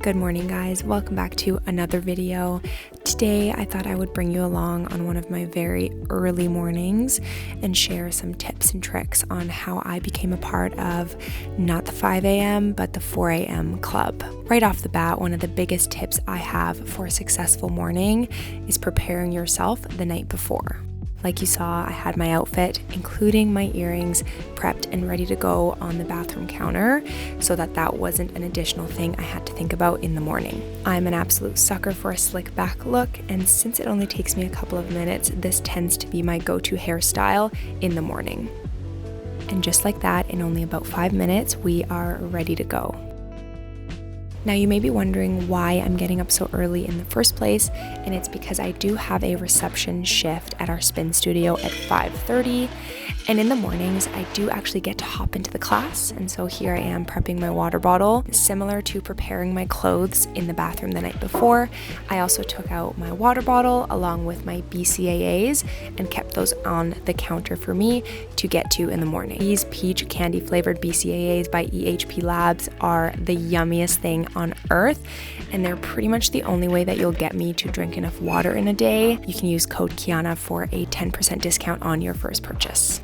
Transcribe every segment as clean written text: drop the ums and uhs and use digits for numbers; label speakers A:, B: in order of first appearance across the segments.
A: Good morning, guys. Welcome back to another video. Today, I thought I would bring you along on one of my very early mornings and share some tips and tricks on how I became a part of not the 5 a.m. but the 4 a.m. club. Right off the bat, one of the biggest tips I have for a successful morning is preparing yourself the night before. Like you saw, I had my outfit, including my earrings, prepped and ready to go on the bathroom counter so that wasn't an additional thing I had to think about in the morning. I'm an absolute sucker for a slick back look, and since it only takes me a couple of minutes, this tends to be my go-to hairstyle in the morning. And just like that, in only about 5 minutes, we are ready to go. Now you may be wondering why I'm getting up so early in the first place, and it's because I do have a reception shift at our spin studio at 5:30, and in the mornings I do actually get to hop into the class, and so here I am prepping my water bottle. Similar to preparing my clothes in the bathroom the night before, I also took out my water bottle along with my BCAAs and kept those on the counter for me to get to in the morning. These peach candy flavored BCAAs by EHP Labs are the yummiest thing on earth, and they're pretty much the only way that you'll get me to drink enough water in a day. You can use code Kiana for a 10% discount on your first purchase.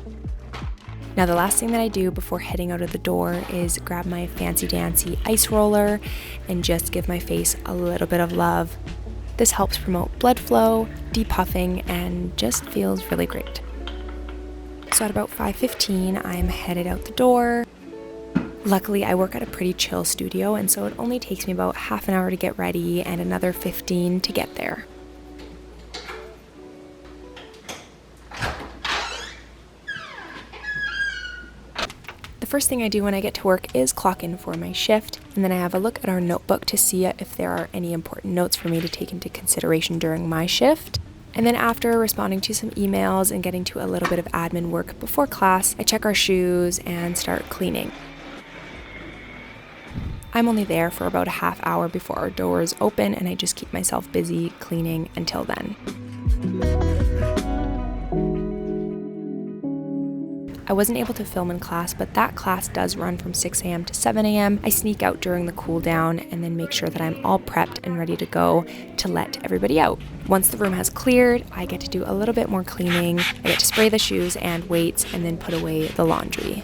A: Now the last thing that I do before heading out of the door is grab my fancy dancy ice roller and just give my face a little bit of love. This helps promote blood flow, depuffing, and just feels really great. So at about 5:15, I'm headed out the door. Luckily, I work at a pretty chill studio, and so it only takes me about half an hour to get ready and another 15 to get there. The first thing I do when I get to work is clock in for my shift, and then I have a look at our notebook to see if there are any important notes for me to take into consideration during my shift. And then after responding to some emails and getting to a little bit of admin work before class, I check our shoes and start cleaning. I'm only there for about a half hour before our doors open, and I just keep myself busy cleaning until then. I wasn't able to film in class, but that class does run from 6 a.m. to 7 a.m. I sneak out during the cool down and then make sure that I'm all prepped and ready to go to let everybody out. Once the room has cleared, I get to do a little bit more cleaning. I get to spray the shoes and weights and then put away the laundry.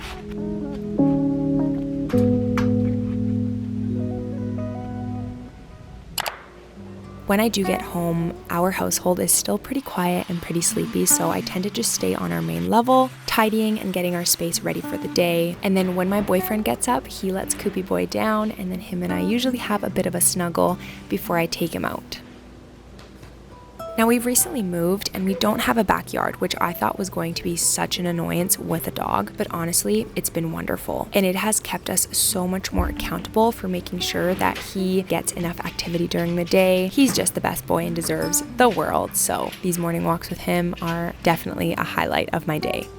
A: When I do get home, our household is still pretty quiet and pretty sleepy, so I tend to just stay on our main level, tidying and getting our space ready for the day. And then when my boyfriend gets up, he lets Koopy Boy down, and then him and I usually have a bit of a snuggle before I take him out. Now we've recently moved and we don't have a backyard, which I thought was going to be such an annoyance with a dog, but honestly, it's been wonderful. And it has kept us so much more accountable for making sure that he gets enough activity during the day. He's just the best boy and deserves the world, so these morning walks with him are definitely a highlight of my day.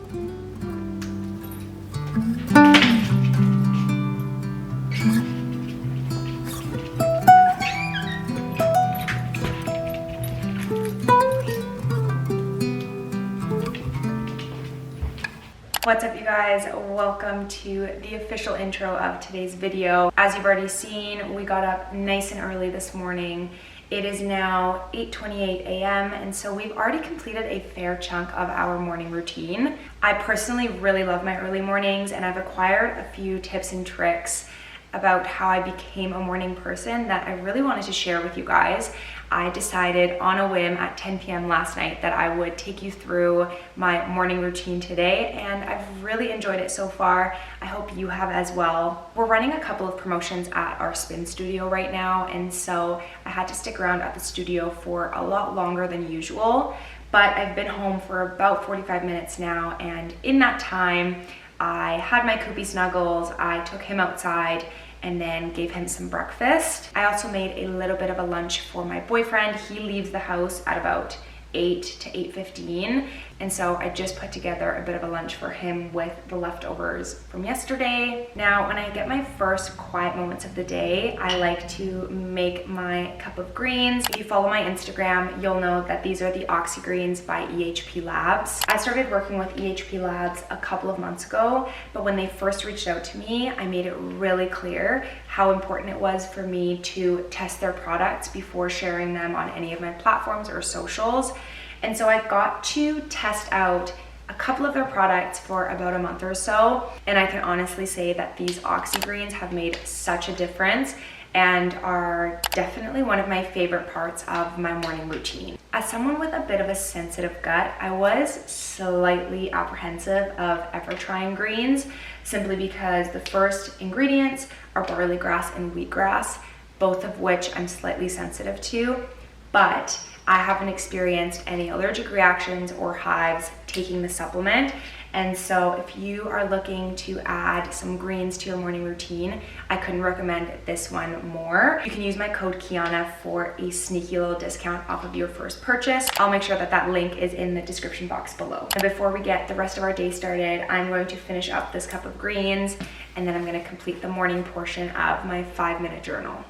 A: What's up, you guys? Welcome to the official intro of today's video. As you've already seen, we got up nice and early this morning. It is now 8:28 a.m. and so we've already completed a fair chunk of our morning routine. I personally really love my early mornings, and I've acquired a few tips and tricks about how I became a morning person that I really wanted to share with you guys. I decided on a whim at 10 p.m. last night that I would take you through my morning routine today, and I've really enjoyed it so far. I hope you have as well. We're running a couple of promotions at our spin studio right now, and so I had to stick around at the studio for a lot longer than usual, but I've been home for about 45 minutes now, and in that time, I had my Koopy snuggles, I took him outside, and then gave him some breakfast. I also made a little bit of a lunch for my boyfriend. He leaves the house at about 8 to 8:15, and so I just put together a bit of a lunch for him with the leftovers from yesterday. Now, when I get my first quiet moments of the day, I like to make my cup of greens. If you follow my Instagram, you'll know that these are the Oxy Greens by EHP Labs. I started working with EHP Labs a couple of months ago, but when they first reached out to me, I made it really clear how important it was for me to test their products before sharing them on any of my platforms or socials. And so I got to test out a couple of their products for about a month or so, and I can honestly say that these Oxy greens have made such a difference and are definitely one of my favorite parts of my morning routine. As someone with a bit of a sensitive gut, I was slightly apprehensive of ever trying greens, simply because the first ingredients are barley grass and wheatgrass, both of which I'm slightly sensitive to, but I haven't experienced any allergic reactions or hives taking the supplement. And so if you are looking to add some greens to your morning routine, I couldn't recommend this one more. You can use my code Kiana for a sneaky little discount off of your first purchase. I'll make sure that that link is in the description box below. And before we get the rest of our day started, I'm going to finish up this cup of greens, and then I'm going to complete the morning portion of my 5-minute journal.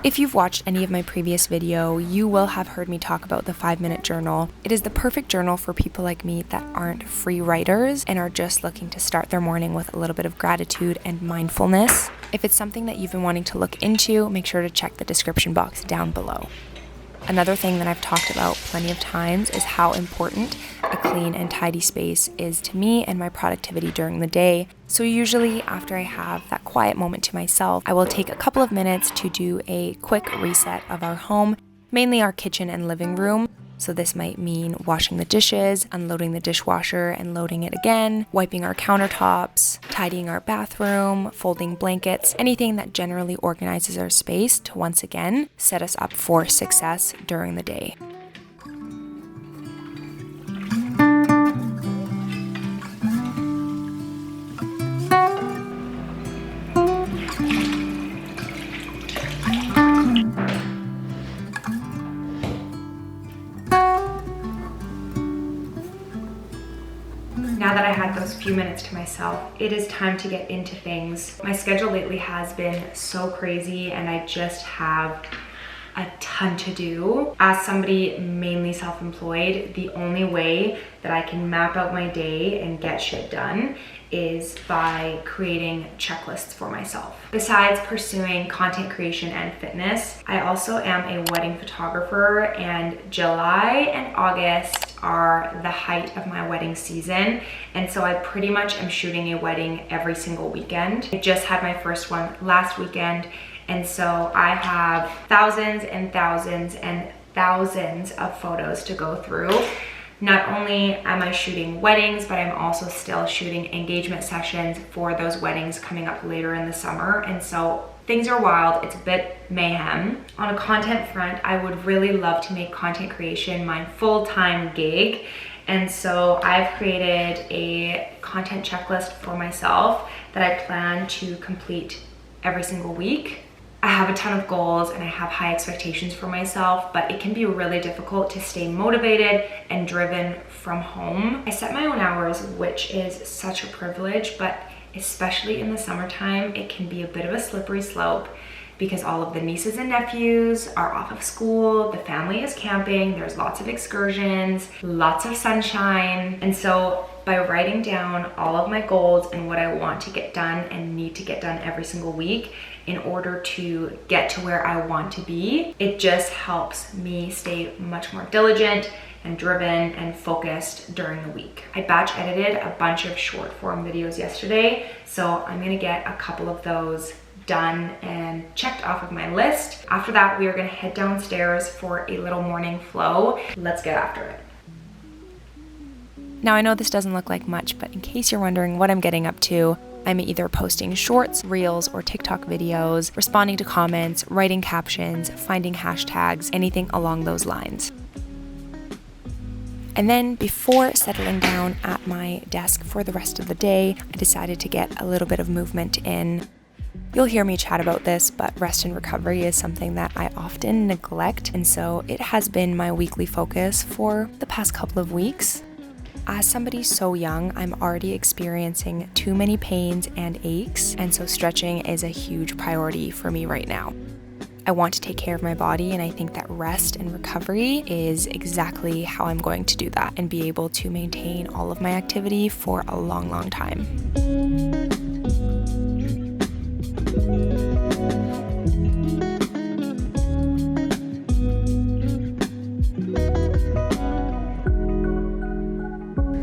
A: If you've watched any of my previous video, you will have heard me talk about the 5-minute journal. It is the perfect journal for people like me that aren't free writers and are just looking to start their morning with a little bit of gratitude and mindfulness. If it's something that you've been wanting to look into, make sure to check the description box down below. Another thing that I've talked about plenty of times is how important a clean and tidy space is to me and my productivity during the day. So usually after I have that quiet moment to myself, I will take a couple of minutes to do a quick reset of our home, mainly our kitchen and living room. So this might mean washing the dishes, unloading the dishwasher and loading it again, wiping our countertops, tidying our bathroom, folding blankets, anything that generally organizes our space to once again set us up for success during the day. Now that I had those few minutes to myself, it is time to get into things. My schedule lately has been so crazy and I just have a ton to do. As somebody mainly self-employed, the only way that I can map out my day and get shit done is by creating checklists for myself. Besides pursuing content creation and fitness, I also am a wedding photographer, and July and August are the height of my wedding season, and so I pretty much am shooting a wedding every single weekend. I just had my first one last weekend, and so I have thousands and thousands and thousands of photos to go through. Not only am I shooting weddings, but I'm also still shooting engagement sessions for those weddings coming up later in the summer. And so things are wild, it's a bit mayhem. On a content front, I would really love to make content creation my full-time gig. And so I've created a content checklist for myself that I plan to complete every single week. I have a ton of goals and I have high expectations for myself, but it can be really difficult to stay motivated and driven from home. I set my own hours, which is such a privilege, but especially in the summertime, it can be a bit of a slippery slope because all of the nieces and nephews are off of school, the family is camping, there's lots of excursions, lots of sunshine. And so by writing down all of my goals and what I want to get done and need to get done every single week in order to get to where I want to be, it just helps me stay much more diligent and driven and focused during the week. I batch edited a bunch of short form videos yesterday, so I'm gonna get a couple of those done and checked off of my list. After that, we are gonna head downstairs for a little morning flow. Let's get after it. Now I know this doesn't look like much, but in case you're wondering what I'm getting up to, I'm either posting shorts, reels, or TikTok videos, responding to comments, writing captions, finding hashtags, anything along those lines. And then before settling down at my desk for the rest of the day, I decided to get a little bit of movement in. You'll hear me chat about this, but rest and recovery is something that I often neglect, and so it has been my weekly focus for the past couple of weeks. As somebody so young, I'm already experiencing too many pains and aches, and so stretching is a huge priority for me right now. I want to take care of my body, and I think that rest and recovery is exactly how I'm going to do that and be able to maintain all of my activity for a long, long time.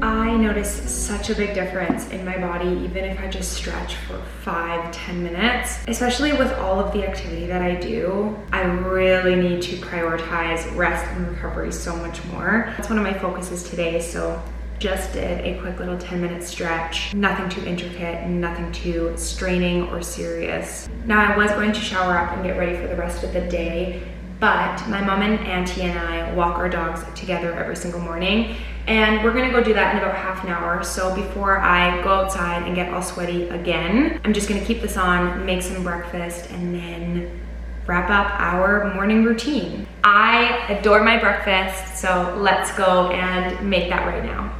A: I notice such a big difference in my body even if I just stretch for 5-10 minutes. Especially with all of the activity that I do, I really need to prioritize rest and recovery so much more. That's one of my focuses today, so just did a quick little 10-minute stretch. Nothing too intricate, nothing too straining or serious. Now I was going to shower up and get ready for the rest of the day, but my mom and auntie and I walk our dogs together every single morning, and we're gonna go do that in about half an hour. So before I go outside and get all sweaty again, I'm just gonna keep this on, make some breakfast, and then wrap up our morning routine. I adore my breakfast, so let's go and make that right now.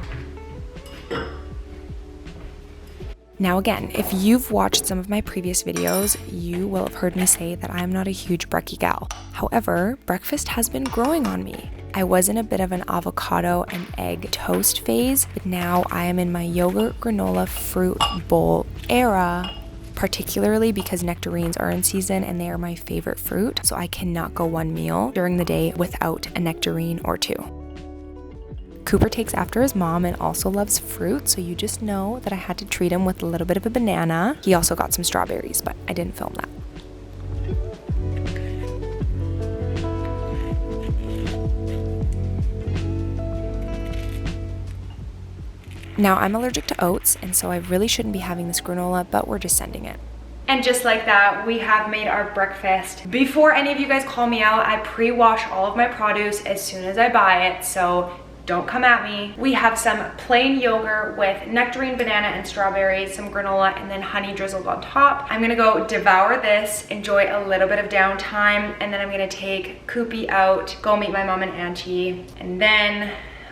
A: Now again, if you've watched some of my previous videos, you will have heard me say that I'm not a huge brekkie gal. However, breakfast has been growing on me. I was in a bit of an avocado and egg toast phase, but now I am in my yogurt, granola, fruit bowl era, particularly because nectarines are in season and they are my favorite fruit, so I cannot go one meal during the day without a nectarine or two. Cooper takes after his mom and also loves fruit, so you just know that I had to treat him with a little bit of a banana. He also got some strawberries, but I didn't film that. Now I'm allergic to oats, and so I really shouldn't be having this granola, but we're just sending it. And just like that, we have made our breakfast. Before any of you guys call me out, I pre-wash all of my produce as soon as I buy it, so don't come at me. We have some plain yogurt with nectarine, banana, and strawberries, some granola, and then honey drizzled on top. I'm gonna go devour this, enjoy a little bit of downtime, and then I'm gonna take Koopy out, go meet my mom and auntie, and then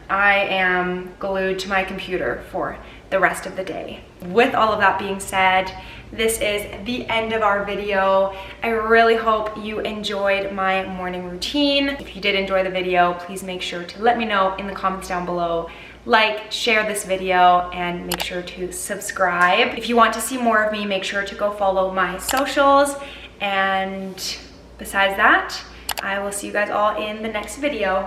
A: I am glued to my computer for the rest of the day. With all of that being said, this is the end of our video. I really hope you enjoyed my morning routine. If you did enjoy the video, please make sure to let me know in the comments down below. Like, share this video, and make sure to subscribe. If you want to see more of me, make sure to go follow my socials. And besides that, I will see you guys all in the next video.